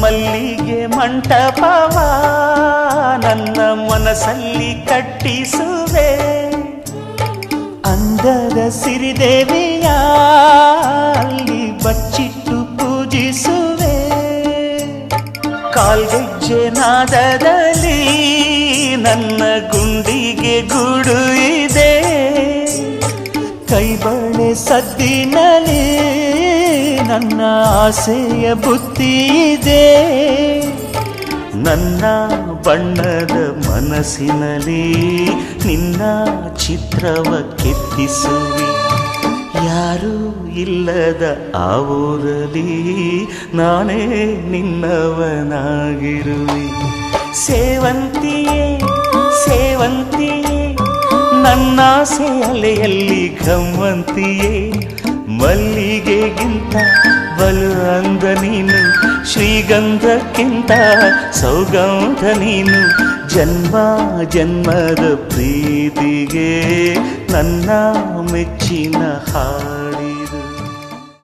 ಮಲ್ಲಿಗೆ ಮಂಟಪವ ನನ್ನ ಮನಸ್ಸಲ್ಲಿ ಕಟ್ಟಿಸುವೆ. ಅಂದದ ಸಿರಿದೇವಿಯ ಅಲ್ಲಿ ಬಚ್ಚಿಟ್ಟು ಪೂಜಿಸುವೆ. ಕಾಲ್ಗೆಜ್ಜೆ ನಾದದಲ್ಲಿ ನನ್ನ ಗುಂಡಿಗೆ ಗೂಡು ಇದೆ. ಕೈಬಳೆ ಸದ್ದಿನಲ್ಲಿ ನನ್ನ ಆಸೆಯ ಬುತ್ತಿ ಇದೆ. ನನ್ನ ಬಣ್ಣದ ಮನಸ್ಸಿನಲ್ಲಿ ನಿನ್ನ ಚಿತ್ರವ ಕೆತ್ತಿಸುವಿ. ಯಾರೂ ಇಲ್ಲದ ಆ ಊರಲ್ಲಿ ನಾನೇ ನಿನ್ನವನಾಗಿರುವೆ. ಸೇವಂತಿಯೇ ಸೇವಂತಿಯೇ ನನ್ನಾಸೆ ಅಲೆಯಲ್ಲಿ ಗಮ್ಮಂತಿಯೇ. ಮಲ್ಲಿಗೆಗಿಂತ ಬಲು ಅಂದ ನೀನು, ಶ್ರೀಗಂಧಕ್ಕಿಂತ ಸೌಗಂಧ ನೀನು. ಜನ್ಮ ಜನ್ಮದ ಪ್ರೀತಿಗೆ ನನ್ನ ಮೆಚ್ಚಿನ ಹಾಡಿ.